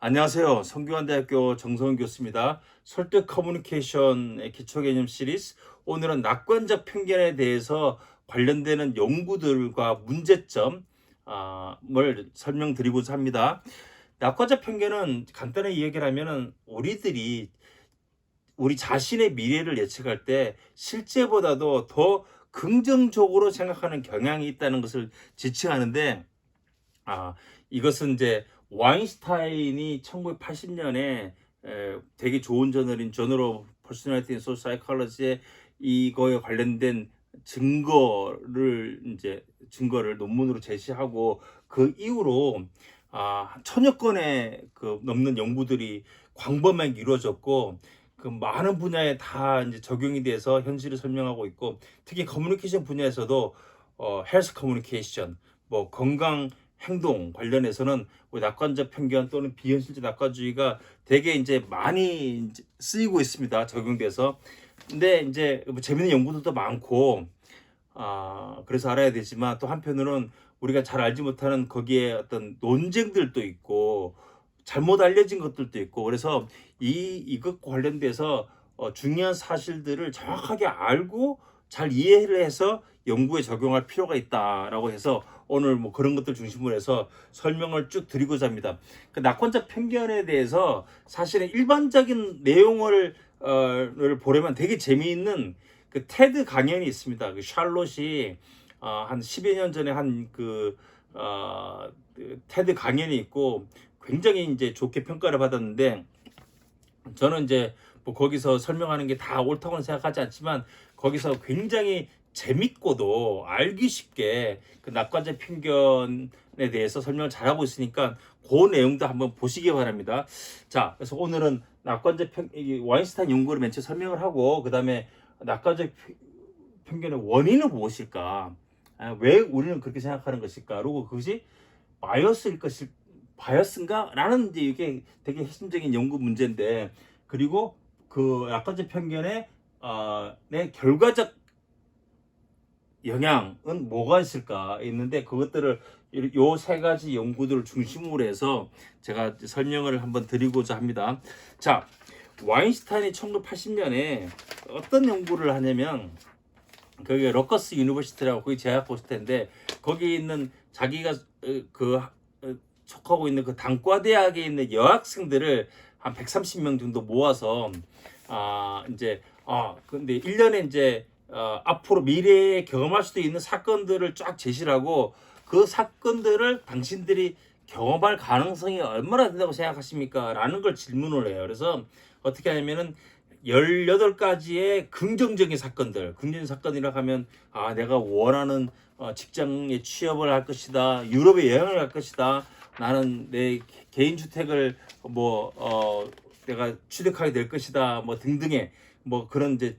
안녕하세요. 성균관대학교 정성훈 교수입니다. 설득 커뮤니케이션의 기초개념 시리즈. 오늘은 낙관적 편견에 대해서 관련되는 연구들과 문제점을 설명드리고자 합니다. 낙관적 편견은 간단히 이야기를 하면은 우리 자신의 미래를 예측할 때 실제보다도 더 긍정적으로 생각하는 경향이 있다는 것을 지칭하는데, 아, 이것은 이제 와인슈타인이 1980년에 되게 좋은 저널인 저널 오브 퍼스널리티 앤 소셜 사이콜로지에 이거에 관련된 증거를 논문으로 제시하고, 그 이후로 천여 건의 그 넘는 연구들이 광범위하게 이루어졌고, 그 많은 분야에 다 이제 적용이 돼서 현실을 설명하고 있고, 특히 커뮤니케이션 분야에서도 헬스 커뮤니케이션, 뭐 건강 행동 관련해서는 낙관적 편견 또는 비현실적 낙관주의가 되게 이제 많이 이제 쓰이고 있습니다. 적용돼서. 근데 이제 뭐 재밌는 연구들도 많고, 그래서 알아야 되지만, 또 한편으로는 우리가 잘 알지 못하는 거기에 어떤 논쟁들도 있고 잘못 알려진 것들도 있고, 그래서 이것과 관련돼서 중요한 사실들을 정확하게 알고 잘 이해를 해서 연구에 적용할 필요가 있다라고 해서 오늘 뭐 그런 것들 중심으로 해서 설명을 쭉 드리고자 합니다. 그 낙관적 편견에 대해서 사실은 일반적인 내용을 보려면 되게 재미있는 그 테드 강연이 있습니다. 그 샬롯이 한 10여 년 전에 그 테드 강연이 있고, 굉장히 이제 좋게 평가를 받았는데, 저는 이제 뭐 거기서 설명하는 게 다 옳다고는 생각하지 않지만, 거기서 굉장히 재밌고도 알기 쉽게 그 낙관적 편견에 대해서 설명을 잘하고 있으니까 그 내용도 한번 보시기 바랍니다. 자, 그래서 오늘은 와인스타인 연구를 맨 처음 설명을 하고, 그 다음에 낙관적 편견의 원인은 무엇일까? 왜 우리는 그렇게 생각하는 것일까? 그리고 그것이 바이어스인가? 라는 이제 이게 되게 핵심적인 연구 문제인데, 그리고 그 낙관적 편견의 내 결과적 영향은 뭐가 있을까 있는데, 그것들을 요 세 가지 연구들을 중심으로 해서 제가 설명을 한번 드리고자 합니다. 자, 와인슈타인이 1980년에 어떤 연구를 하냐면, 거기 러커스 유니버시티라고 거기 재학 호스트인데, 거기 있는 자기가 속하고 있는 그 단과 대학에 있는 여학생들을 한 130명 정도 모아서 근데 1년에 이제 앞으로 미래에 경험할 수도 있는 사건들을 쫙 제시를 하고, 그 사건들을 당신들이 경험할 가능성이 얼마나 된다고 생각하십니까? 라는 걸 질문을 해요. 그래서 어떻게 하냐면은 18가지의 긍정적인 사건이라고 하면, 내가 원하는 직장에 취업을 할 것이다, 유럽에 여행을 갈 것이다, 나는 내 개인 주택을 내가 취득하게 될 것이다, 뭐 등등의 뭐 그런 이제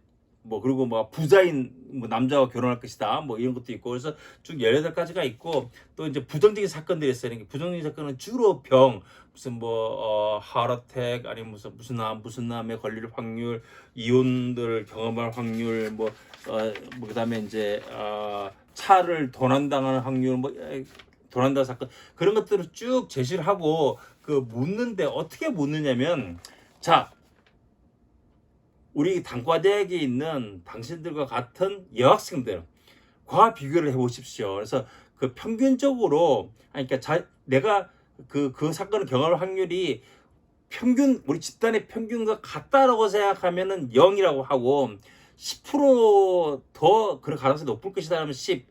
그리고 뭐 부자인 남자와 결혼할 것이다, 뭐 이런 것도 있고, 그래서 쭉 18가지가 있고, 또 이제 부정적인 사건들이 있어요. 그러니까 부정적인 사건은 주로 무슨 하르텍, 아니면 무슨 암에 걸릴 확률, 이혼들을 경험할 확률, 그다음에 이제 차를 도난당하는 확률, 도난당 사건, 그런 것들을 쭉 제시를 하고, 묻는데 어떻게 묻느냐면, 자, 우리 단과대학에 있는 당신들과 같은 여학생들과 비교를 해보십시오. 그래서 그 평균적으로, 그러니까 내가 그 사건을 경험할 확률이 우리 집단의 평균과 같다라고 생각하면은 0이라고 하고, 10%더 그럴 가능성이 높을 것이다 하면 10,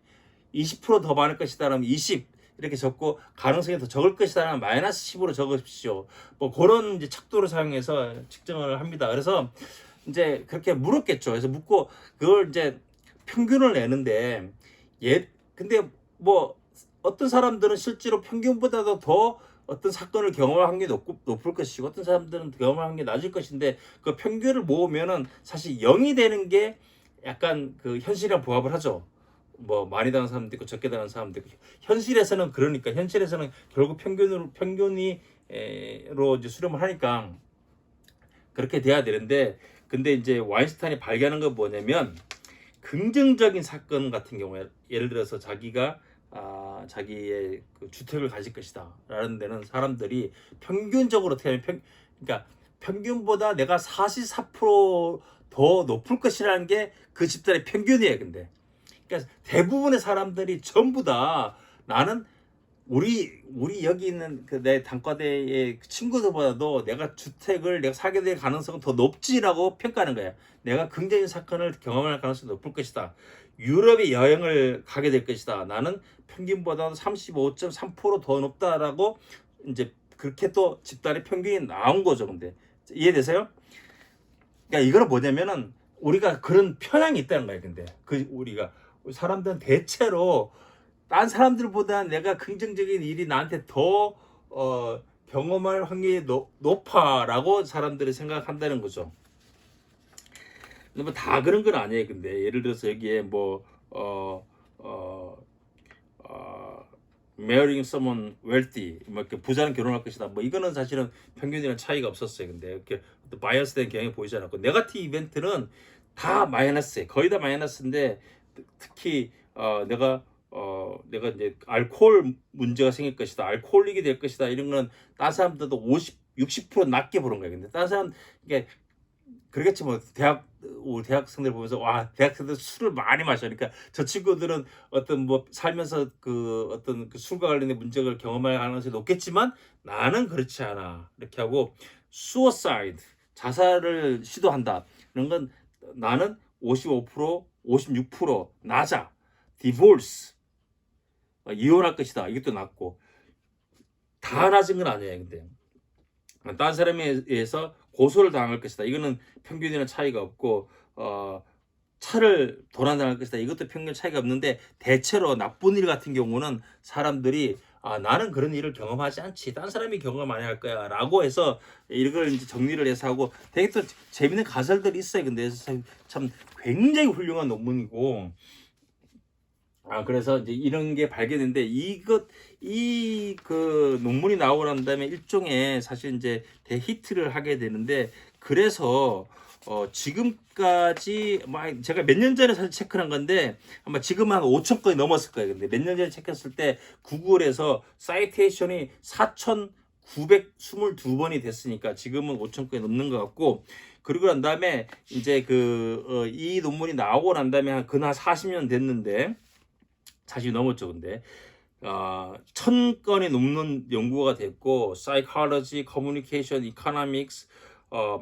20%더 많을 것이다 하면 20, 이렇게 적고, 가능성이 더 적을 것이다 하면 마이너스 10으로 적으십시오. 뭐 그런 이제 척도를 사용해서 측정을 합니다. 그래서 이제 그렇게 물었겠죠. 그래서 묻고 그걸 이제 평균을 내는데, 근데 뭐 어떤 사람들은 실제로 평균보다도 더 어떤 사건을 경험할 확률이 높을 것이고, 어떤 사람들은 경험할 확률이 낮을 것인데, 그 평균을 모으면은 사실 0이 되는 게 약간 그 현실이랑 부합을 하죠. 뭐 많이 당한 사람도 있고 적게 당한 사람도 있고, 현실에서는 결국 평균으로 이제 수렴을 하니까 그렇게 돼야 되는데, 근데 이제 와인스타인이 발견한 건 뭐냐면, 긍정적인 사건 같은 경우에, 예를 들어서 자기가 자기의 그 주택을 가질 것이다 라는 데는 사람들이 평균적으로 그러니까 평균보다 내가 44%더 높을 것이라는 게 그 집단의 평균이에요. 근데 그러니까 대부분의 사람들이 전부 다 나는 우리 여기 있는 그 내 단과대의 친구들보다도 내가 사게 될 가능성은 더 높지라고 평가하는 거야. 내가 긍정적인 사건을 경험할 가능성이 높을 것이다. 유럽에 여행을 가게 될 것이다. 나는 평균보다 35.3%더 높다라고 이제 그렇게 또 집단의 평균이 나온 거죠. 근데 이해되세요? 그러니까 이거는 뭐냐면은 우리가 그런 편향이 있다는 거예요. 근데 우리가 사람들은 대체로 딴 사람들보다 내가 긍정적인 일이 나한테 더 경험할 확률이 높아라고 사람들이 생각한다는 거죠. 근데 뭐 다 그런 건 아니에요. 근데 예를 들어서 여기에 marrying someone wealthy, 뭐 이렇게 부자는 결혼할 것이다. 뭐 이거는 사실은 평균이랑 차이가 없었어요. 근데 이렇게 바이어스된 경향이 보이지 않았고 네거티브 이벤트는 다 마이너스예요. 거의 다 마이너스인데 특히 내가 이제 알코올 문제가 생길 것이다, 알코올릭이 될 것이다 이런 건 다른 사람들도 60% 낮게 보는 거예요. 근데 다른 사람 이게 그러겠지 뭐 우리 대학생들 보면서 와 대학생들 술을 많이 마셔. 그러니까 저 친구들은 어떤 뭐 살면서 그 어떤 그 술과 관련된 문제를 경험할 가능성이 높겠지만 나는 그렇지 않아 이렇게 하고 suicide 자살을 시도한다 이런 건 나는 55% 56% 낮아. divorce 이혼할 것이다 이것도 낮고 다 낮은 건 아니에요. 근데 다른 사람에 의해서 고소를 당할 것이다 이거는 평균이랑 차이가 없고 차를 도난당할 것이다 이것도 평균 차이가 없는데 대체로 나쁜 일 같은 경우는 사람들이 나는 그런 일을 경험하지 않지 딴 사람이 경험 많이 할 거야 라고 해서 이걸 이제 정리를 해서 하고 되게 또 재밌는 가설들이 있어요. 근데 참 굉장히 훌륭한 논문이고 그래서 이제 이런 게 발견됐는데 이 그 논문이 나오고 난 다음에 일종의 사실 이제 대히트를 하게 되는데 그래서 지금까지 제가 몇 년 전에 사실 체크한 건데 아마 지금 한 5천 건이 넘었을 거예요. 근데 몇 년 전에 체크했을 때 구글에서 사이테이션이 4,922번이 됐으니까 지금은 5천 건이 넘는 것 같고 그리고 난 다음에 이제 이 논문이 나오고 난 다음에 한 40년 됐는데 40이 넘었죠. 근데 1,000건이 넘는 연구가 됐고 psychology, communication, economics,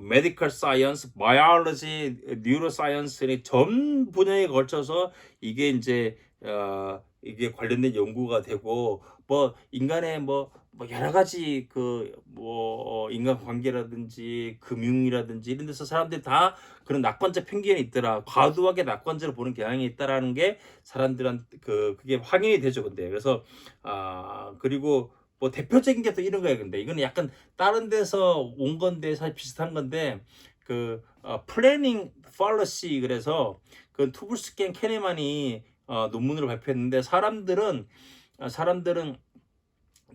medical science, biology, neuroscience 전 분야에 걸쳐서 이게 이제 이게 관련된 연구가 되고 뭐 인간의 뭐 여러 가지 인간 관계라든지 금융이라든지 이런 데서 사람들이 다 그런 낙관적 편견이 있더라. 과도하게 낙관적으로 보는 경향이 있다라는 게 사람들한테 그게 확인이 되죠. 근데 그래서 그리고 뭐 대표적인 게 또 이런 거예요. 근데 이거는 약간 다른 데서 온 건데 사실 비슷한 건데 플래닝 팔러시 그래서 그 투블스캔 캐네만이 논문으로 발표했는데 사람들은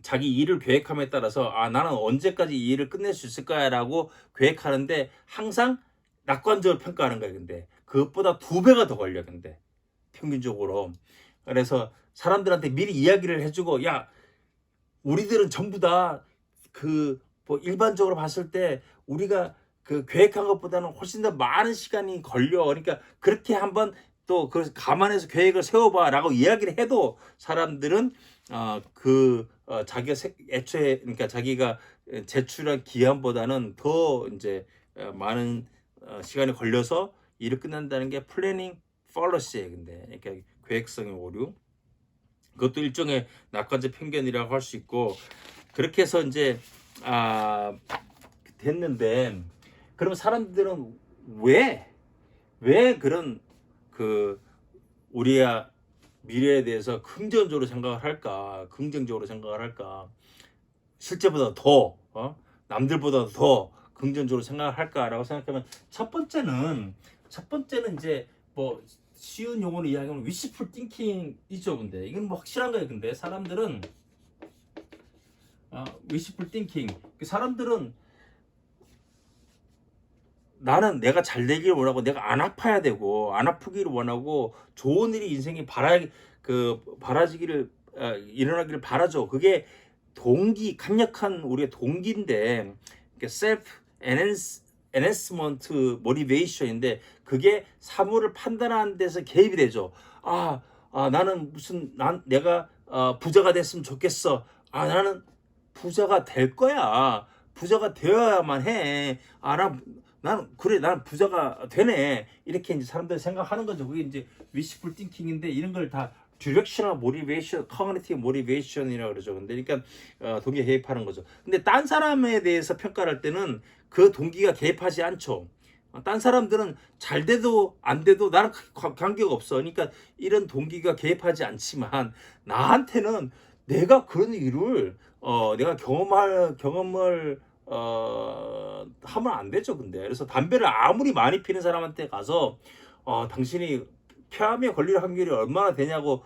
자기 일을 계획함에 따라서 나는 언제까지 이 일을 끝낼 수 있을 거야라고 계획하는데 항상 낙관적으로 평가하는 거예요. 근데 그것보다 2배가 더 걸려. 근데 평균적으로 그래서 사람들한테 미리 이야기를 해주고 야 우리들은 전부 다 뭐 일반적으로 봤을 때 우리가 계획한 것보다는 훨씬 더 많은 시간이 걸려. 그러니까 그렇게 한번 또 감안해서 계획을 세워봐라고 이야기를 해도 사람들은 자기가 애초에 그러니까 자기가 제출한 기한보다는 더 이제 많은 시간이 걸려서 일을 끝낸다는 게 플래닝 팔러시예요. 근데 그러니까 계획성의 오류. 그것도 일종의 낙관적 편견이라고 할 수 있고 그렇게 해서 이제 됐는데 그러면 사람들은 왜 그런 우리의 미래에 대해서 긍정적으로 생각을 할까? 실제보다 더 남들보다 더 긍정적으로 생각을 할까라고 생각하면 첫 번째는 이제 뭐 쉬운 용어로 이야기하면 위시풀 띵킹이죠. 근데 이건 뭐 확실한 거예요. 근데 사람들은 위시풀 띵킹 사람들은 나는 내가 잘 되기를 원하고 내가 안 아파야 되고 안 아프기를 원하고 좋은 일이 인생에 바라지기를 일어나기를 바라죠. 그게 동기, 강력한 우리의 동기인데, 셀프 엔핸스먼트 모티베이션인데, 그게 사물을 판단하는 데서 개입이 되죠. 나는 내가 부자가 됐으면 좋겠어. 나는 부자가 될 거야. 부자가 되어야만 해. 나는 그래, 나는 부자가 되네. 이렇게 이제 사람들이 생각하는 거죠. 그게 이제 위시풀 띵킹인데, 이런 걸 다 디렉셔널 모티베이션, 커뮤니티 모티베이션이라고 그러죠. 근데 그러니까 동기가 개입하는 거죠. 근데 딴 사람에 대해서 평가할 때는 그 동기가 개입하지 않죠. 딴 사람들은 잘 돼도 안 돼도 나랑 관계가 없어. 그러니까 이런 동기가 개입하지 않지만, 나한테는 내가 그런 일을 내가 경험을 하면 안 되죠. 근데 그래서 담배를 아무리 많이 피는 사람한테 가서 당신이 폐암에 걸릴 확률이 얼마나 되냐고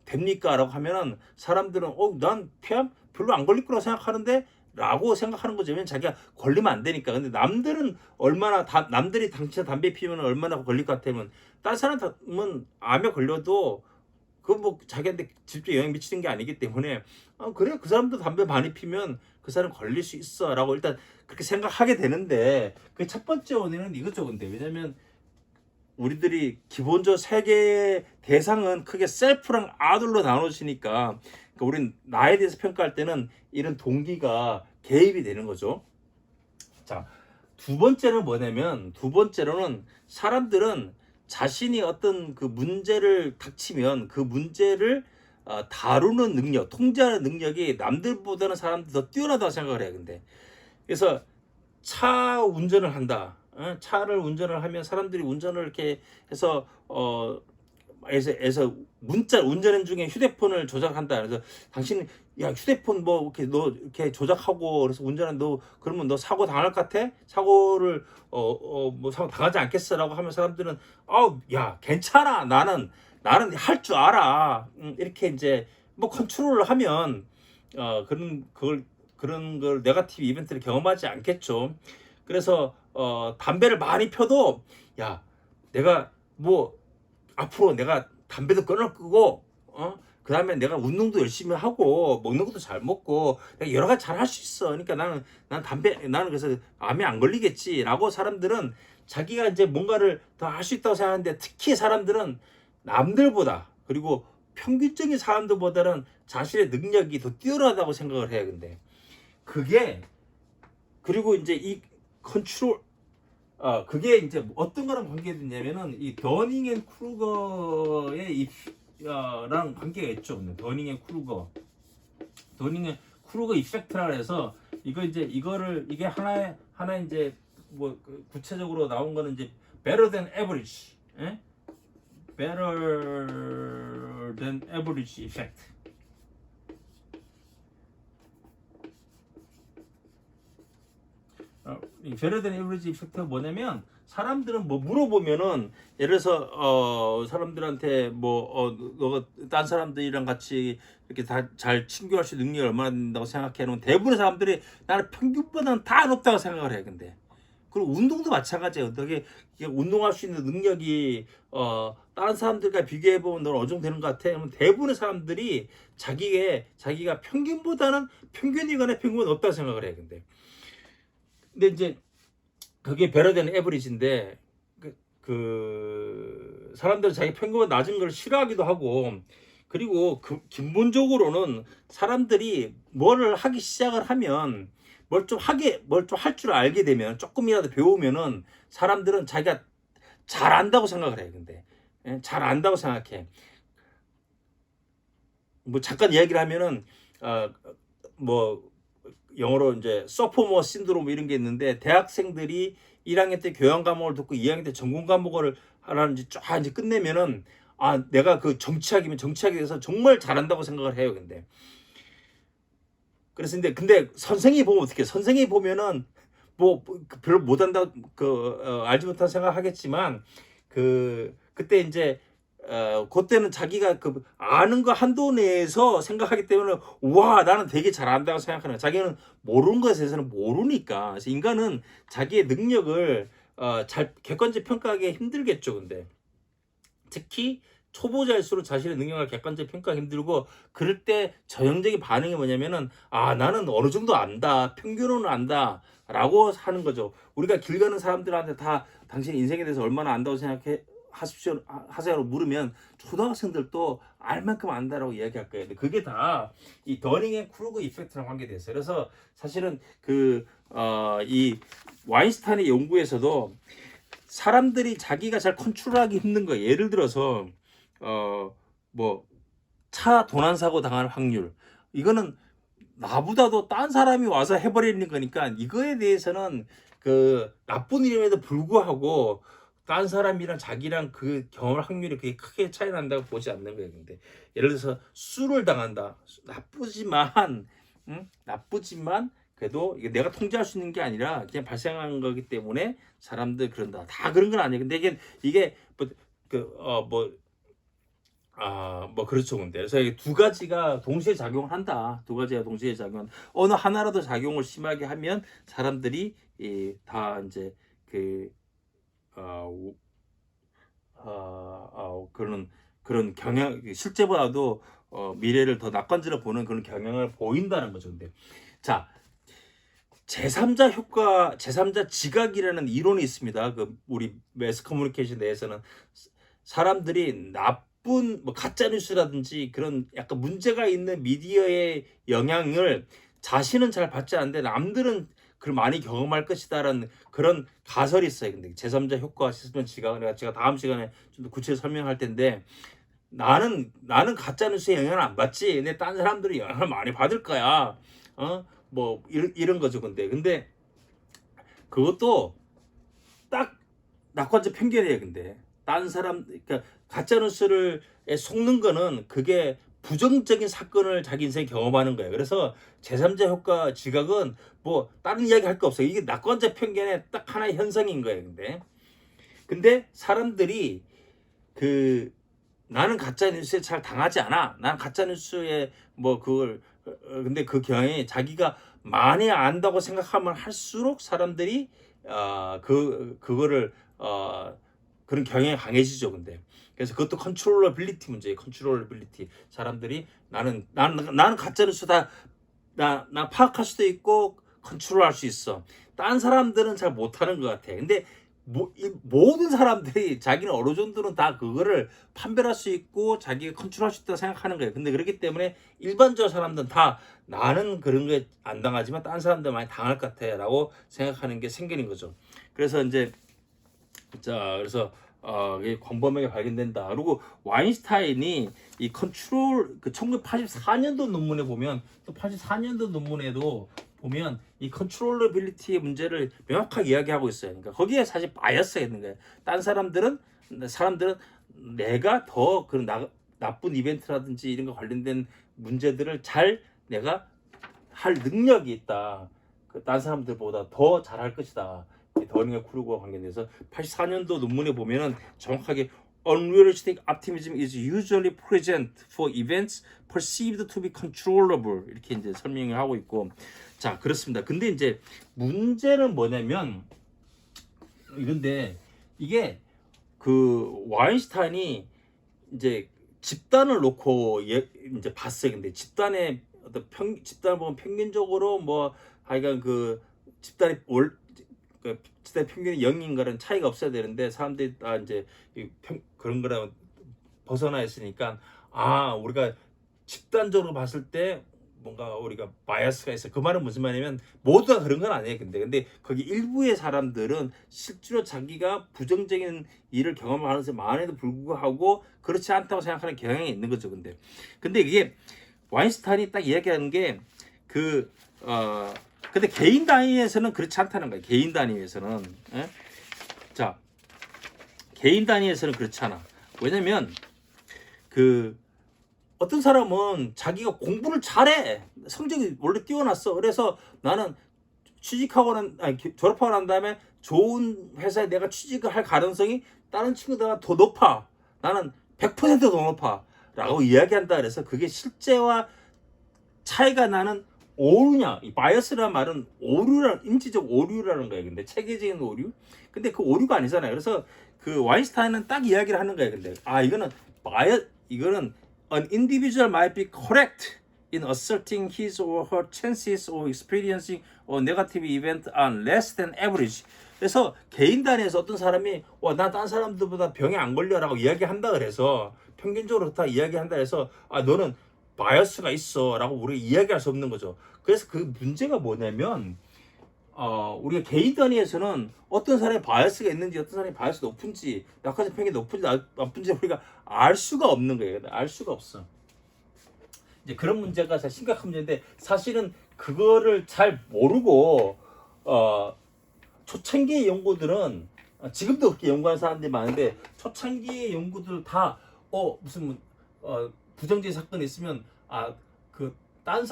됩니까? 라고 하면은 사람들은 난 폐암 별로 안 걸릴 거라고 생각하는데 라고 생각하는 거죠. 왜냐면 자기가 걸리면 안 되니까. 근데 남들은 남들이 당신 담배 피우면 얼마나 걸릴 것 같으면, 다른 사람은 암에 걸려도 그건 뭐 자기한테 직접 영향 미치는 게 아니기 때문에 그래, 그 사람도 담배 많이 피면 그 사람 걸릴 수 있어 라고 일단 그렇게 생각하게 되는데, 그 첫 번째 원인은 이거죠. 근데 왜냐면 우리들이 기본적으로 세계 대상은 크게 셀프랑 아들로 나눠지니까, 그러니까 우리는 나에 대해서 평가할 때는 이런 동기가 개입이 되는 거죠. 자, 두 번째는 뭐냐면, 두 번째로는 사람들은 자신이 어떤 그 문제를 닥치면 그 문제를 다루는 능력, 통제하는 능력이 남들보다는 사람들이 더 뛰어나다고 생각을 해요. 근데 그래서 차 운전을 한다. 차를 운전을 하면 사람들이 운전을 이렇게 해서 운전 중에 휴대폰을 조작한다. 그래서 당신 야 휴대폰 뭐 이렇게 너 이렇게 조작하고 그래서 운전한 너 그러면 너 사고 당할 것 같아? 사고를 뭐 사고 당하지 않겠어라고 하면 사람들은 야 괜찮아, 나는 할 줄 알아. 이렇게 이제 뭐 컨트롤을 하면 그런 걸 네거티브 이벤트를 경험하지 않겠죠. 그래서 담배를 많이 펴도 야 내가 뭐 앞으로 내가 담배도 끊을 거고 그 다음에 내가 운동도 열심히 하고 먹는 것도 잘 먹고 내가 여러 가지 잘 할 수 있어. 그러니까 나는 그래서 암에 안 걸리겠지라고 사람들은 자기가 이제 뭔가를 더 할 수 있다고 생각하는데, 특히 사람들은 남들보다, 그리고 평균적인 사람들보다는 자신의 능력이 더 뛰어나다고 생각을 해요. 근데 그게, 그리고 이제 이 컨트롤 그게 이제 어떤 거랑 관계됐냐면은 이 더닝 앤 크루거의 랑 관계가 있죠. 더닝 앤 크루거 이펙트라 해서 이게 하나의 이제 뭐 구체적으로 나온 거는 이제 better than average, better than average effect. better than average effect가 뭐냐면, 사람들은 뭐 물어보면은 예를 들어서 사람들한테 너가 딴 사람들이랑 같이 이렇게 다 잘 친교할 수 있는 능력이 얼마나 된다고 생각해 놓은 대부분의 사람들이 나는 평균보다는 다 높다고 생각을 해. 근데 그리고 운동도 마찬가지예요. 어떻게 운동할 수 있는 능력이 다른 사람들과 비교해 보면 너 어느 정도 되는 것 같아? 그러면 대부분의 사람들이 자기가 평균이거나 평균보다 높다고 생각을 해. 근데 이제 그게 배려되는 에버리지인데, 그 사람들은 자기 평균보다 낮은 걸 싫어하기도 하고, 그리고 기본적으로는 사람들이 뭐를 하기 시작을 하면 뭘 좀 할 줄 알게 되면, 조금이라도 배우면은 사람들은 자기가 잘 안다고 생각을 해요. 근데 잘 안다고 생각해. 뭐 잠깐 이야기를 하면은 뭐 영어로 이제 서포머 신드롬 이런 게 있는데, 대학생들이 1학년 때 교양 과목을 듣고 2학년 때 전공 과목을 하라는지 쫙 이제 끝내면은 내가 그 정치학에 대해서 정말 잘한다고 생각을 해요. 그래서 근데 선생이 보면 어떻게? 선생이 보면은 뭐 별로 못한다 알지 못한 생각하겠지만, 그때 이제 그때는 자기가 그 아는 거 한도 내에서 생각하기 때문에 와 나는 되게 잘한다고 생각하는 거야. 자기는 모르는 것에 대해서는 모르니까. 그래서 인간은 자기의 능력을 잘 객관적 평가하기 힘들겠죠. 근데 특히 초보자일수록 자신의 능력을 객관적으로 평가하기 힘들고, 그럴 때 전형적인 반응이 뭐냐면은 나는 어느 정도 안다, 평균은 안다 라고 하는 거죠. 우리가 길 가는 사람들한테 다 당신 인생에 대해서 얼마나 안다고 생각해 하세요라고 물으면 초등학생들도 알 만큼 안다라고 이야기할 거예요. 근데 그게 다 이 더닝 앤 크루거 이펙트랑 관계됐어요. 그래서 사실은 이 와인스타인의 연구에서도 사람들이 자기가 잘 컨트롤하기 힘든 거, 예를 들어서 뭐 차 도난 사고 당할 확률, 이거는 나보다도 딴 사람이 와서 해버리는 거니까, 이거에 대해서는 나쁜 일임에도 불구하고 딴 사람이랑 자기랑 그 경험 확률이 그게 크게 차이 난다고 보지 않는 거예요. 근데 예를 들어서 술을 당한다, 나쁘지만 그래도 이게 내가 통제할 수 있는 게 아니라 그냥 발생한 거기 때문에 사람들 그런다, 다 그런 건 아니에요. 근데 이게 그렇죠. 근데 그래서 이게 두 가지가 동시에 작용을 한다. 두 가지가 동시에 작용. 어느 하나라도 작용을 심하게 하면 사람들이 다 이제 그런 경향, 실제보다도 미래를 더 낙관적으로 보는 그런 경향을 보인다는 거죠. 근데 자, 제3자 효과, 제3자 지각이라는 이론이 있습니다. 우리 매스 커뮤니케이션 내에서는 사람들이 나쁜 가짜 뉴스라든지 그런 약간 문제가 있는 미디어의 영향을 자신은 잘 받지 않는데 남들은 그걸 많이 경험할 것이다라는 그런 가설이 있어요. 근데 제3자 효과, 제3자 지각, 제가 다음 시간에 좀 더 구체적으로 설명할 텐데, 나는 가짜 뉴스에 영향을 안 받지, 근데 딴 사람들이 영향을 많이 받을 거야. 이런 거죠. 근데 그것도 딱 낙관적 편견이에요. 근데 딴 사람, 그러니까 가짜 뉴스를 속는 거는 그게 부정적인 사건을 자기 인생에 경험하는 거예요. 그래서 제3자 효과 지각은 다른 이야기 할 거 없어요. 이게 낙관적 편견의 딱 하나의 현상인 거예요. 근데 사람들이 나는 가짜 뉴스에 잘 당하지 않아, 난 가짜 뉴스에 근데 그 경향이 자기가 많이 안다고 생각하면 할수록 사람들이 그거를 그런 경향이 강해지죠. 근데 그래서 그것도 컨트롤러빌리티 문제예요. 컨트롤러빌리티. 사람들이 나는 가짜 뉴스 나 파악할 수도 있고 컨트롤할 수 있어. 딴 사람들은 잘 못하는 것 같아. 근데 모든 사람들이 자기는 어느 정도는 다 그거를 판별할 수 있고 자기가 컨트롤할 수 있다고 생각하는 거예요. 근데 그렇기 때문에 일반적으로 사람들은 다 나는 그런 게 안 당하지만 다른 사람들 많이 당할 것 같아 라고 생각하는 게 생기는 거죠. 그래서 이제 그래서 이게 광범위하게 발견된다. 그리고 와인스타인이 이 컨트롤 1984년도 논문에 보면, 또 84년도 논문에도 보면 이 컨트롤러빌리티의 문제를 명확하게 이야기하고 있어요. 그러니까 거기에 사실 바이어스가 있는 거예요. 딴 사람들은 내가 더 그런 나쁜 이벤트라든지 이런 거 관련된 문제들을 잘 내가 할 능력이 있다. 딴 사람들보다 더 잘할 것이다. 더닝과 크루거와 관계돼서 84년도 논문에 보면은 정확하게 unrealistic optimism is usually present for events perceived to be controllable, 이렇게 이제 설명을 하고 있고, 자, 그렇습니다. 근데 이제 문제는 뭐냐면 이런데, 이게 와인스타인이 이제 집단을 놓고 이제 봤어요. 근데 집단의 집단을 보면 평균적으로 하여간 집단의 집단 평균이 0인가는 차이가 없어야 되는데, 사람들이 다 이제 그런 거랑 벗어나 있으니까 우리가 집단적으로 봤을 때 뭔가 우리가 바이어스가 있어. 그 말은 무슨 말이냐면 모두가 그런 건 아니에요. 근데 거기 일부의 사람들은 실제로 자기가 부정적인 일을 경험하는 사람이 많음에도 불구하고 그렇지 않다고 생각하는 경향이 있는 거죠. 근데 이게 와인스타인이 딱 이야기하는 게 근데 개인 단위에서는 그렇지 않다는 거예요. 개인 단위에서는. 자, 개인 단위에서는 그렇지 않아. 왜냐면 어떤 사람은 자기가 공부를 잘해. 성적이 원래 뛰어났어. 그래서 나는 졸업하고 난 다음에 좋은 회사에 내가 취직을 할 가능성이 다른 친구들보다 더 높아. 나는 100%더 높아. 라고 이야기한다. 그래서 그게 실제와 차이가 나는 오류냐? 이 바이어스라는 말은 인지적 오류라는 거예요. 근데 체계적인 오류. 근데 그 오류가 아니잖아요. 그래서 그 와인스타인은 딱 이야기를 하는 거예요. 근데 이거는 an individual might be correct in asserting his or her chances of experiencing a negative event are less than average. 그래서 개인 단위에서 어떤 사람이 나 다른 사람들보다 병에 안 걸려라고 이야기한다 그래서 평균적으로 다 이야기한다 해서 너는 바이어스가 있어라고 우리가 이야기할 수 없는 거죠. 그래서 그 문제가 뭐냐면 우리가 개인 단위에서는 어떤 사람이 바이어스가 있는지 어떤 사람이 바이어스 높은지 낙하산 편견이 높은지 나쁜지 우리가 알 수가 없는 거예요. 알 수가 없어. 이제 그런 문제가 사실 심각한 문제인데 사실은 그거를 잘 모르고 초창기의 연구들은 지금도 그렇게 연구하는 사람들이 많은데 초창기의 연구들 다 무슨 부정적인 사건이 있으면 그 딴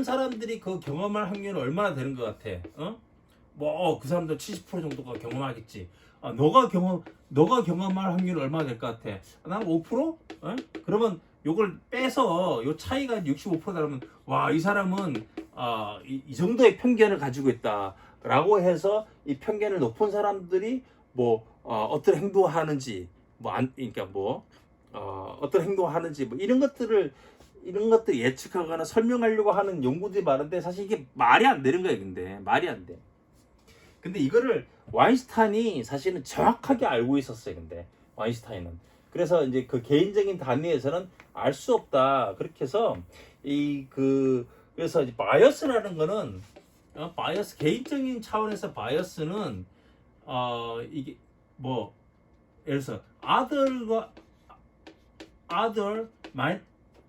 사람들이 그 경험할 확률은 얼마나 되는 것 같아? 그 사람들 70% 정도가 경험하겠지. 너가 경험할 확률은 얼마나 될 것 같아? 난 5%? 그러면 요걸 빼서 요 차이가 65%라면 이 사람은 이 정도의 편견을 가지고 있다라고 해서 이 편견을 높은 사람들이 어떤 행동을 하는지 어떤 행동을 하는지 이런 것들 예측하거나 설명하려고 하는 연구들이 많은데 사실 이게 말이 안 되는 거예요. 근데 말이 안 돼. 근데 이거를 와인스타인이 사실은 정확하게 알고 있었어요. 근데 와인스타인은 그래서 이제 그 개인적인 단위에서는 알 수 없다. 그렇게 해서 그래서 이제 바이어스라는 거는 바이어스 개인적인 차원에서 바이어스는 이게 예를 들어서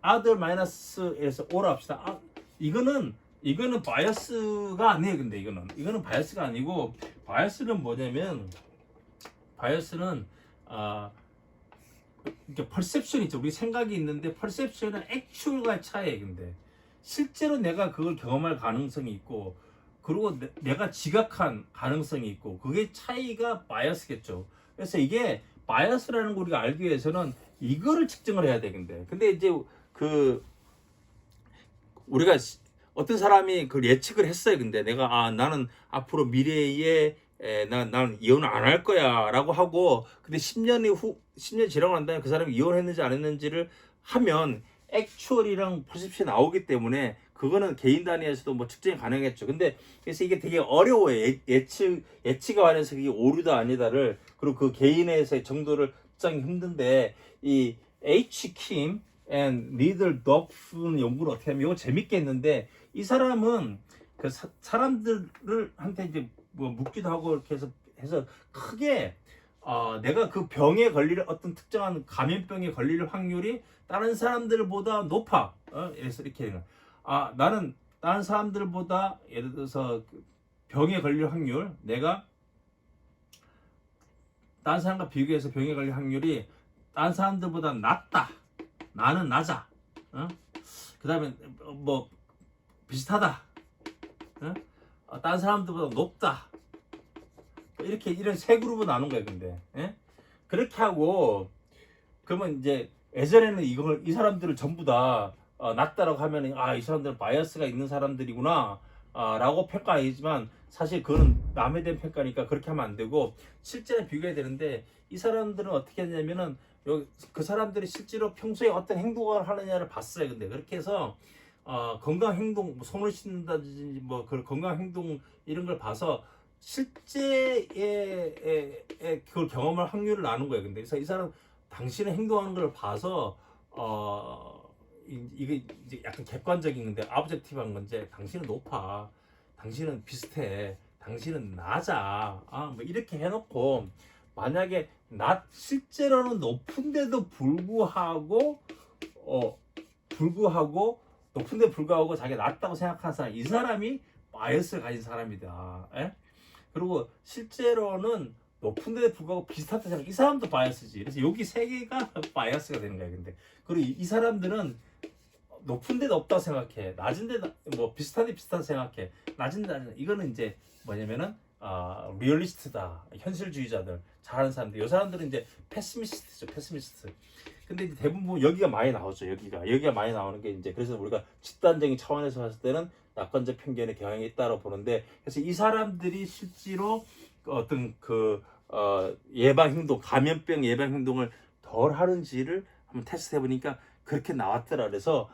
아들 마이너스에서 오라 합시다. 이거는 바이어스가 아니에요. 근데 이거는 바이어스가 아니고 바이어스는 뭐냐면 바이어스는 이렇게 퍼셉션이 있죠. 우리 생각이 있는데 퍼셉션은 액츄얼과의 차이예요. 근데 실제로 내가 그걸 경험할 가능성이 있고 그리고 내가 지각한 가능성이 있고 그게 차이가 바이어스겠죠. 그래서 이게 바이어스라는 거 우리가 알기 위해서는 이거를 측정을 해야 되는데 근데 이제 우리가 어떤 사람이 그걸 예측을 했어요. 근데 내가 나는 앞으로 미래에 나는 이혼을 안 할 거야 라고 하고 근데 10년 지나고 난 다음에 그 사람이 이혼했는지 안 했는지를 하면 액츄얼이랑 퍼셉션이 나오기 때문에 그거는 개인 단위에서도 측정이 가능했죠. 근데 그래서 이게 되게 어려워요. 예측에 관해서 이게 오류다 아니다를 그리고 그 개인에서의 정도를 측정이 힘든데 이 H.Kim and Needle Duff 연구를 어떻게 하면 이거 재밌게 했는데 이 사람은 그 사람들한테 이제 묻기도 하고 이렇게 해서 크게 내가 그 병에 걸릴 어떤 특정한 감염병에 걸릴 확률이 다른 사람들보다 높아. 그래서 이렇게 나는 다른 사람들보다 예를 들어서 그 병에 걸릴 확률 내가 다른 사람과 비교해서 병에 걸릴 확률이 다른 사람들보다 낮다. 나는 낮아. 그 다음에 비슷하다. 다른 사람들보다 높다. 이런 세 그룹으로 나눈 거예요. 근데 그렇게 하고 그러면 이제 예전에는 이 사람들을 전부 다 낮다라고 하면 이 사람들은 바이어스가 있는 사람들이구나 라고 평가하지만 사실 그건 남에 대한 평가니까 그렇게 하면 안 되고 실제는 비교해야 되는데 이 사람들은 어떻게 했냐면은 그 사람들이 실제로 평소에 어떤 행동을 하느냐를 봤어요. 근데 그렇게 해서 건강 행동, 손을 씻는다든지 그 건강 행동 이런 걸 봐서 실제의 그걸 경험할 확률을 나눈 거예요. 근데 그래서 이 사람 당신의 행동하는 걸 봐서 이게 이제 약간 객관적인 건데 아브젝티브한 건데 당신은 높아, 당신은 비슷해, 당신은 낮아, 이렇게 해놓고 만약에 실제로는 높은데도 불구하고 자기가 낮다고 생각하는 사람, 이 사람이 바이어스를 가진 사람이다. 그리고 실제로는 높은데도 불구하고 비슷하다 생각, 이 사람도 바이어스지. 그래서 여기 세 개가 바이어스가 되는 거야. 근데 그리고 이 사람들은 높은데 높다고 생각해, 낮은데 비슷한데 비슷하다 생각해, 낮은데 낮은. 이거는 이제 뭐냐면은 리얼리스트다, 현실주의자들, 잘하는 사람들, 이 사람들은 이제 패시미스트죠, 패시미스트. 근데 이제 대부분 여기가 많이 나오죠. 여기가 많이 나오는 게 이제 그래서 우리가 집단적인 차원에서 봤을 때는 낙관적 편견의 경향이 있다고 보는데, 그래서 이 사람들이 실제로 어떤 예방 행동, 감염병 예방 행동을 덜 하는지를 한번 테스트해 보니까 그렇게 나왔더라. 그래서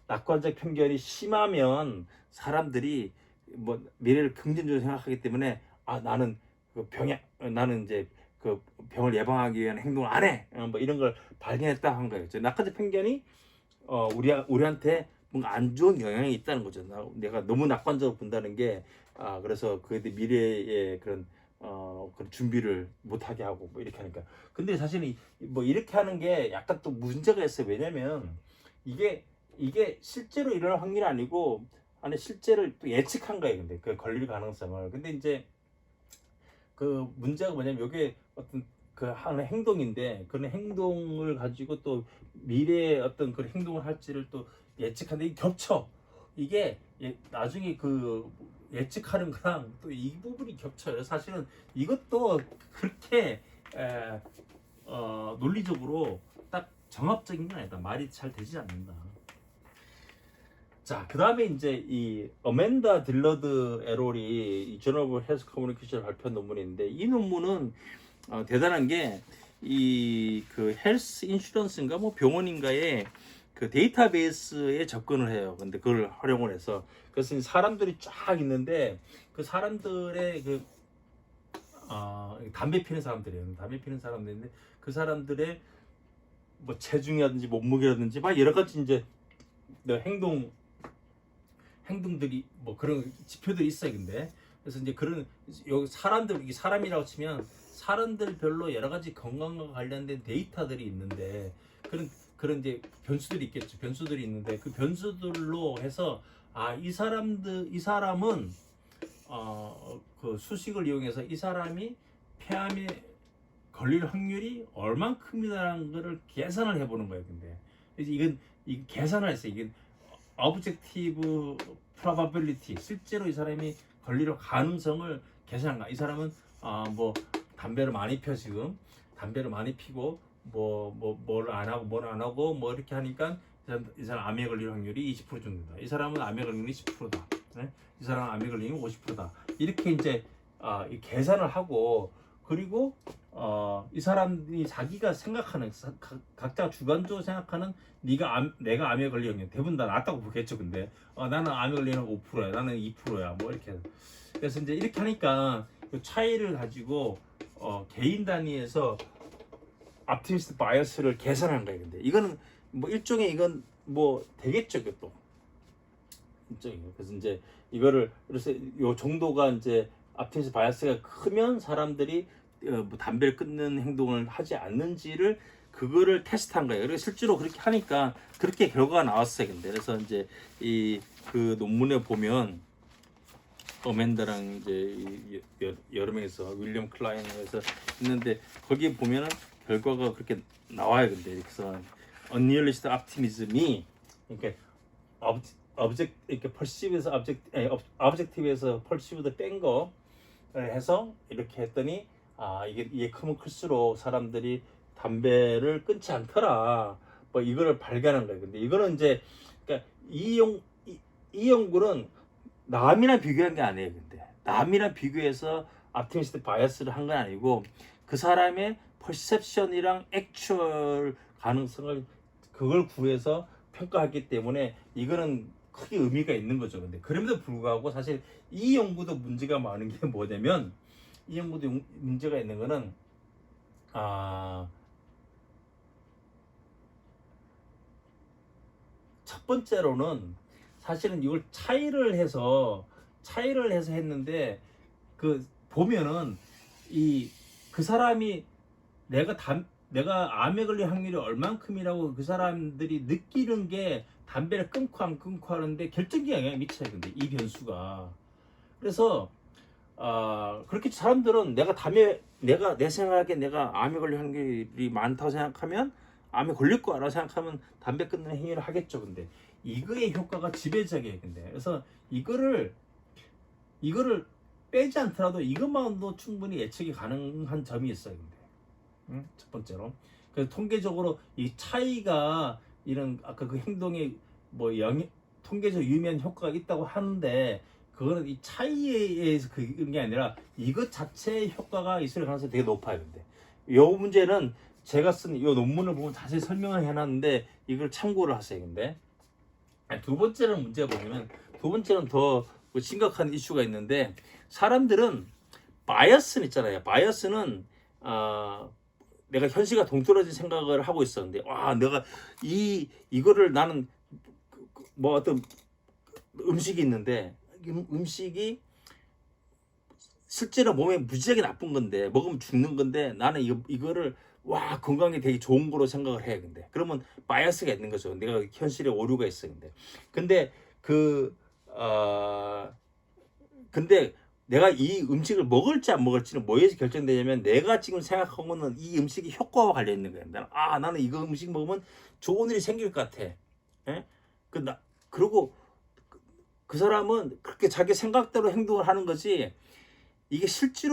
낙관적 편견이 심하면 사람들이 뭐 미래를 긍정적으로 생각하기 때문에 나는 나는 이제 그 병을 예방하기 위한 행동을 안 해. 뭐 이런 걸 발견했다 한 거예요. 낙관적 편견이 우리한테 뭔가 안 좋은 영향이 있다는 거죠. 내가 너무 낙관적으로 본다는 게 그래서 그에 대해 미래의 그런 준비를 못 하게 하고 뭐 이렇게 하니까. 근데 사실은 뭐 이렇게 하는 게 약간 또 문제가 있어요. 왜냐면 이게 실제로 일어날 확률이 아니고 실제를 또 예측한 거예요. 근데 그 걸릴 가능성을. 근데 이제 그 문제가 뭐냐면 이게 어떤 그 하는 행동인데 그런 행동을 가지고 또 미래에 어떤 그런 행동을 할지를 또 예측하는데 이게 겹쳐. 이게 나중에 그 예측하는 거랑 또 이 부분이 겹쳐요. 사실은 이것도 그렇게 논리적으로 딱 정합적인 건 아니다. 말이 잘 되지 않는다. 자, 그 다음에 이제 이 어멘다 딜러드 에롤이 이 저널 오브 헬스 커뮤니케이션 발표한 논문인데, 이 논문은 대단한 게 이 그 헬스 인슈런스인가 뭐 병원인가에 그 데이터베이스에 접근을 해요. 근데 그걸 활용을 해서, 그래서 사람들이 쫙 있는데 그 사람들의 담배 피는 사람들이에요. 담배 피는 사람들인데 그 사람들의 뭐 체중이라든지 몸무게라든지 막 여러 가지 이제 행동들이 뭐 그런 지표들이 있어요. 근데 그래서 이제 그런 여기 이게 사람이라고 치면 사람들별로 여러 가지 건강과 관련된 데이터들이 있는데 그런 이제 변수들이 있겠죠. 변수들이 있는데 그 변수들로 해서 이 사람은 그 수식을 이용해서 이 사람이 폐암에 걸릴 확률이 얼만큼이라는 거를 계산을 해보는 거예요. 근데 이건 계산을 했어요. 이게 objective probability, 실제로 이 사람이 걸릴 가능성을 계산한 거야. 이 사람은 뭐 담배를 많이 펴, 지금 담배를 많이 피고 뭘 안 하고 뭘 안 하고 뭐 이렇게 하니까 이 사람 암에 걸릴 확률이 20% 정도다. 이 사람은 암에 걸리는 10%다. 네? 이 사람은 암에 걸리는 50%다. 이렇게 이제 계산을 하고, 그리고 이 사람이 자기가 생각하는 각자 주관적으로 생각하는 내가 암에 걸릴 확률 대부분 다 낫다고 보겠죠. 근데 나는 암에 걸리는 5%야, 나는 2%야, 뭐 이렇게. 그래서 이제 이렇게 하니까 그 차이를 가지고 개인 단위에서 optimist bias를 계산한 거예요. 근데 이거는 뭐 일종의 이건 뭐 되겠죠, 이것도. 그래서 이제 그래서 요 정도가 이제 optimist bias가 크면 사람들이 뭐 담배를 끊는 행동을 하지 않는지를 그거를 테스트한 거예요. 그래서 실제로 그렇게 하니까 그렇게 결과가 나왔어요. 근데 그래서 이제 그 논문에 보면 어멘다랑 이제 여러 명에서 윌리엄 클라인에서 있는데 거기에 보면은 결과가 그렇게 나와요. 근데 그래서 unrealistic optimism이 이렇게 이렇게 perceive에서 objective에서 perceive도 뺀 거 해서 이렇게 했더니 이게 크면 클수록 사람들이 담배를 끊지 않더라. 뭐 이거를 발견한 거예요. 근데 이거는 이제 그러니까 이 연구는 남이랑 비교한 게 아니에요. 근데 남이랑 비교해서 optimistic bias를 한 건 아니고 그 사람의 perception이랑 actual 가능성을 그걸 구해서 평가했기 때문에 이거는 크게 의미가 있는 거죠. 근데 그럼에도 불구하고 사실 이 연구도 문제가 많은 게 뭐냐면, 이 연구도 문제가 있는 거는 첫 번째로는 사실은 이걸 차이를 해서 했는데 그 보면은 그 사람이 내가 암에 걸릴 확률이 얼만큼이라고 그 사람들이 느끼는 게 담배를 끊고 안 끊고 하는데 결정적인 영향을 미쳐요. 근데 이 변수가. 그래서 그렇게 사람들은 내 생각에 내가 암에 걸릴 확률이 많다고 생각하면, 암에 걸릴 거라고 생각하면 담배 끊는 행위를 하겠죠. 근데 이거의 효과가 지배적이에요. 근데 그래서 이거를 빼지 않더라도 이것만도 충분히 예측이 가능한 점이 있어요. 근데 첫 번째로 그래서 통계적으로 이 차이가 이런 아까 그 행동에 뭐 통계적 유의미한 효과가 있다고 하는데 그거는 이 차이에 의해서 그런 게 아니라 이것 자체의 효과가 있을 가능성이 되게 높아요. 근데 이 문제는 제가 쓴 이 논문을 보면 자세히 설명을 해놨는데 이걸 참고를 하세요. 근데 두 번째는 문제가 뭐냐면 두 번째는 더 심각한 이슈가 있는데 사람들은 바이어스는 있잖아요. 바이어스는 내가 현실과 동떨어진 생각을 하고 있었는데 와 내가 이거를 나는 뭐 어떤 음식이 있는데 음식이 실제로 몸에 무지하게 나쁜 건데 먹으면 죽는 건데 나는 이거를 와 건강에 되게 좋은 거로 생각을 해. 근데 그러면 바이어스가 있는 거죠. 내가 현실에 오류가 있어. 근데 근데 내가 이 음식을 먹을지 안 먹을지는 뭐에서 결정되냐면 내가 지금 생각하고는 이 음식이 효과와 관련 있는 거야. 나는 이거 음식 먹으면 좋은 일이 생길 것 같아. 예? 그리고 그 사람은 그렇게 자기 생각대로 행동을 하는 거지 이게 실제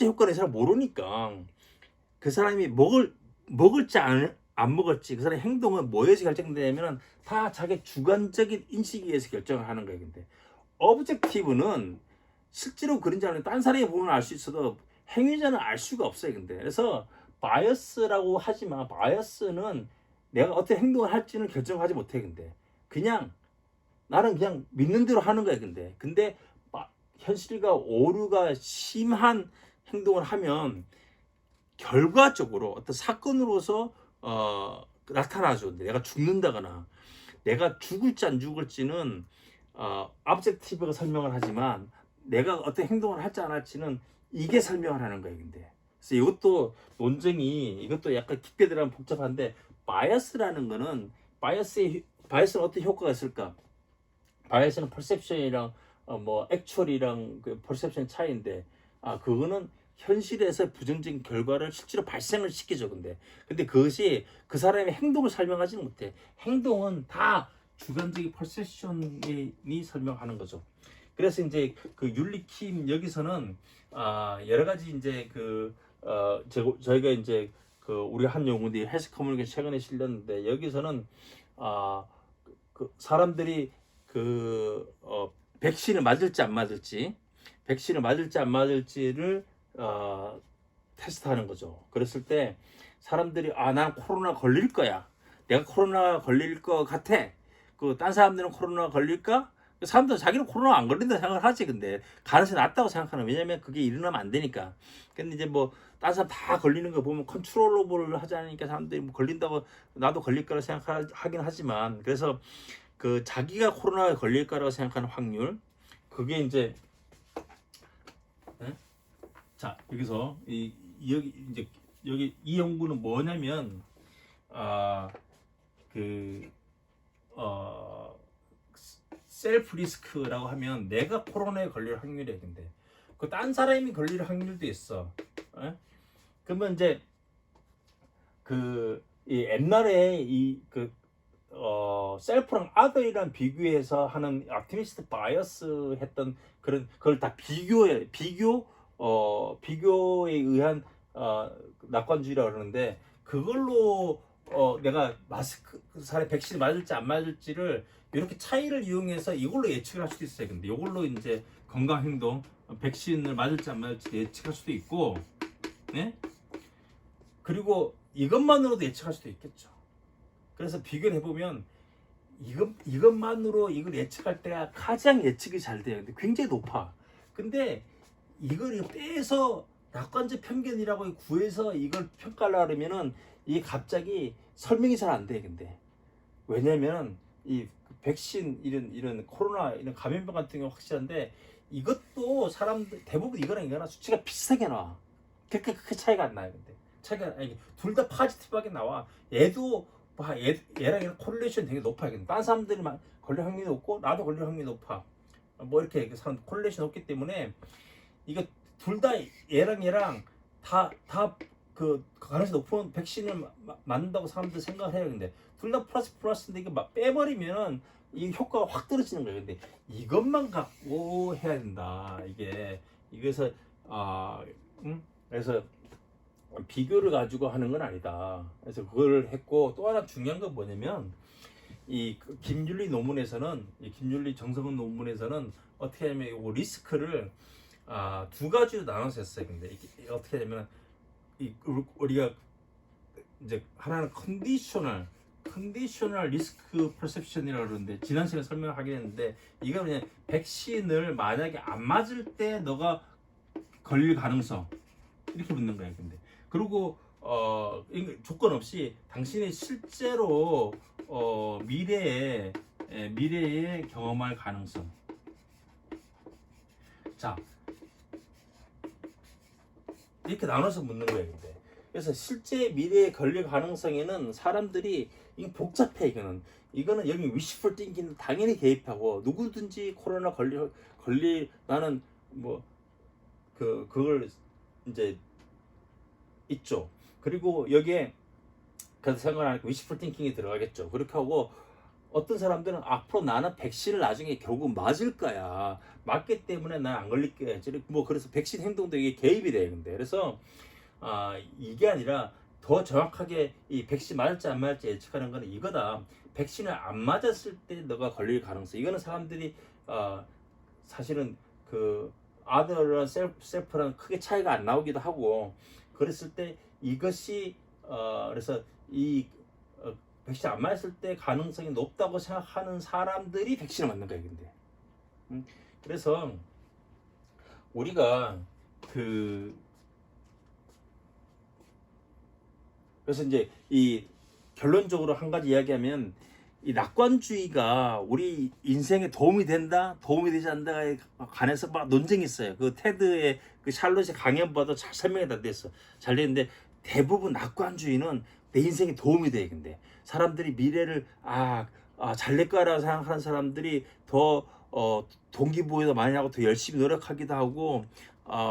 효과를 잘 모르니까 그 사람이 먹을지 안 먹을지 그 사람의 행동은 뭐에서 결정되냐면 다 자기 주관적인 인식에 의해서 결정을 하는 거예요. 근데 오브젝티브는 실제로 그런지 아니면 딴 사람이 보면 알 수 있어도 행위자는 알 수가 없어요. 근데 그래서 바이어스라고 하지만 바이어스는 내가 어떤 행동을 할지는 결정하지 못해. 근데 그냥 나는 그냥 믿는 대로 하는 거야. 근데 현실과 오류가 심한 행동을 하면 결과적으로 어떤 사건으로서 나타나죠. 내가 죽는다거나 내가 죽을지 안 죽을지는 오브젝티브가 설명을 하지만 내가 어떤 행동을 할지 안 할지는 이게 설명을 하는 거예요. 근데 그래서 이것도 논쟁이 이것도 약간 깊게 들어가면 복잡한데 바이어스라는 거는 바이어스는 어떤 효과가 있을까? 바이어스는 퍼셉션이랑 뭐 액츄얼이랑 그 퍼셉션 차이인데 그거는 현실에서 부정적인 결과를 실제로 발생을 시키죠. 근데 그것이 그 사람의 행동을 설명하지는 못해. 행동은 다 주관적인 퍼셉션이 설명하는 거죠. 그래서 이제 그 율리킴 여기서는 여러 가지 이제 저희가 이제 그 우리 한 연구인데 헬스 커뮤니케이션 최근에 실렸는데 여기서는 그 사람들이 백신을 맞을지 안 맞을지를 테스트하는 거죠. 그랬을 때 사람들이 난 코로나 걸릴 거야. 내가 코로나 걸릴 것 같아. 딴 사람들은 코로나 걸릴까? 사람들은 자기는 코로나 안 걸린다 생각을 하지. 근데 가능성이 낮다고 생각하는. 왜냐면 그게 일어나면 안 되니까. 근데 이제 뭐 딴 사람 다 걸리는 거 보면 컨트롤러블 하지 않으니까 사람들이 뭐 걸린다고 나도 걸릴 거라 생각하긴 하지만 그래서 자기가 코로나에 걸릴 거라고 생각하는 확률 그게 이제 자 여기서 여기 이 연구는 뭐냐면 셀프 리스크라고 하면 내가 코로나에 걸릴 확률이 근데 딴 사람이 걸릴 확률도 있어. 그러면 이제 이 옛날에 셀프랑 아더이랑 비교해서 하는 optimistic bias 했던 그걸 다 비교에 의한 낙관주의라고 그러는데 그걸로 내가 사람 백신 맞을지 안 맞을지를 이렇게 차이를 이용해서 이걸로 예측을 할 수도 있어요. 근데 이걸로 이제 건강 행동 백신을 맞을지 안 맞을지 예측할 수도 있고, 네? 그리고 이것만으로도 예측할 수도 있겠죠. 그래서 비교를 해보면 이것만으로 이걸 예측할 때가 가장 예측이 잘 돼요. 근데 굉장히 높아. 근데 이걸 빼서 낙관적 편견이라고 구해서 이걸 평가하려고 하면은 이게 갑자기 설명이 잘 안 돼. 근데 왜냐면 이 백신 이런 코로나 이런 감염병 같은 경우 확실한데 이것도 사람들 대부분 이거랑 수치가 비슷하게 나와. 그렇게 차이가 안 나요. 근데 차이가 둘 다 포지티브하게 나와. 얘도 얘랑 코릴레이션 되게 높아요. 다른 사람들이 걸릴 확률이 높고 나도 걸릴 확률이 높아. 뭐 이렇게 사람 코릴레이션 높기 때문에 이거 둘 다 얘랑 다 가능성이 높은 백신을 맞는다고 사람들 생각을 해요. 근데 둘 다 플러스인데 이거 막 빼버리면은 이 효과가 확 떨어지는 거예요. 근데 이것만 갖고 해야 된다. 이게서 그래서 비교를 가지고 하는 건 아니다. 그래서 그걸 했고, 또 하나 중요한 건 뭐냐면 이 김윤리 논문에서는, 이 김윤리 정석은 논문에서는 어떻게 하냐면 이 리스크를 두 가지로 나눠서 했어요. 근데 이게 어떻게 하냐면 우리가 이제 하나는 컨디셔널 리스크 퍼셉션이라고 그러는데, 지난 시간에 설명하긴 했는데, 이거 그냥 백신을 만약에 안 맞을 때 너가 걸릴 가능성, 이렇게 묻는 거예요. 근데 그리고 조건 없이 당신이 실제로 미래에 경험할 가능성. 자, 이렇게 나눠서 묻는 거예요. 근데 그래서 실제 미래에 걸릴 가능성에는 사람들이, 이거 복잡해. 이거는 여기 wishful thinking은 당연히 개입하고, 누구든지 코로나 나는 뭐 그걸 이제 있죠. 그리고 여기에 그래서 생각하니까 wishful thinking이 들어가겠죠. 그렇게 하고, 어떤 사람들은 앞으로 나는 백신을 나중에 결국 맞을 거야. 맞기 때문에 난 안 걸릴 거야. 뭐 그래서 백신 행동도 이게 개입이 돼요. 근데 그래서 이게 아니라 더 정확하게 이 백신 맞을지 안 맞을지 예측하는 거는 이거다. 백신을 안 맞았을 때 너가 걸릴 가능성. 이거는 사람들이 사실은 그 아더랑 셀프랑 크게 차이가 안 나오기도 하고, 그랬을 때 이것이 그래서 이 백신 안 맞았을 때 가능성이 높다고 생각하는 사람들이 백신을 맞는 거예요. 근데 그래서 우리가 그래서 이제 이 결론적으로 한 가지 이야기하면, 이 낙관주의가 우리 인생에 도움이 된다, 도움이 되지 않는다에 관해서 막 논쟁이 있어요. 그 테드의 그 샬롯의 강연 봐도 잘 설명이 다 됐어. 잘 됐는데, 대부분 낙관주의는 내 인생에 도움이 돼. 근데 사람들이 미래를 잘 될 거라고 생각하는 사람들이 더 동기부여도 많이 하고 더 열심히 노력하기도 하고,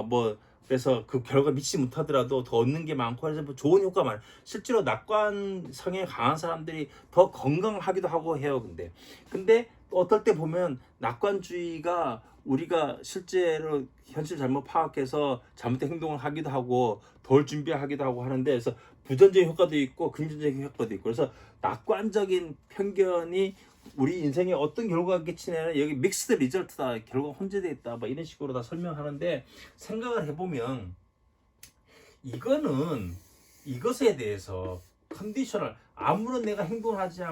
뭐 그래서 그 결과 미치지 못하더라도 더 얻는 게 많고, 그래서 뭐 좋은 효과가 많아요. 실제로 낙관 성향이 강한 사람들이 더 건강하기도 하고 해요. 근데 또 어떨 때 보면 낙관주의가 우리가 실제로 현실 잘못 파악해서 잘못된 행동을 하기도 하고 덜 준비하기도 하고 하는데, 그래서 부정적인 효과도 있고 긍정적인 효과도 있고, 그래서 낙관적인 편견이 우리 인생에 어떤 결과가 끼치냐면 여기 믹스드 리절트다, 결과 혼재되어 있다, 뭐 이런 식으로 다 설명하는데, 생각을 해보면 이것에 대해서 컨디셔널, 아무런 내가 행동을 하지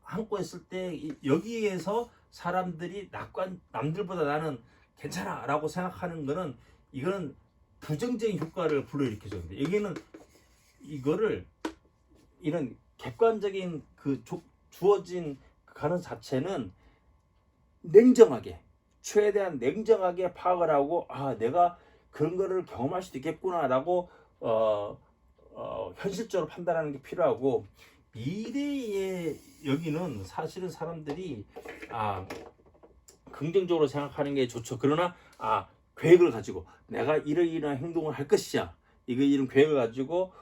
않고 있을 때 여기에서 사람들이 남들보다 나는 괜찮아 라고 생각하는 거는, 이거는 부정적인 효과를 불러일으키죠. 근데 여기는 이런 객관적인 주어진 가능 자체는 냉정하게, 최대한 냉정하게 파악을 하고, 내가 그런 거를 경험할 수도 있겠구나라고 현실적으로 판단하는 게 필요하고, 미래에 여기는 사실은 사람들이 긍정적으로 생각하는 게 좋죠. 그러나 계획을 가지고 내가 이런 행동을 할 것이야, 이런 계획을 가지고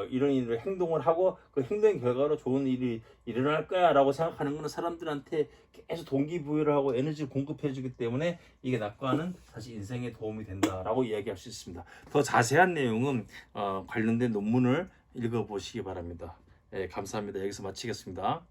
이런 행동을 하고 그 행동의 결과로 좋은 일이 일어날 거야 라고 생각하는 것은 사람들한테 계속 동기부여를 하고 에너지를 공급해 주기 때문에, 이게 낙관은 사실 인생에 도움이 된다라고 이야기할 수 있습니다. 더 자세한 내용은 관련된 논문을 읽어보시기 바랍니다. 감사합니다. 여기서 마치겠습니다.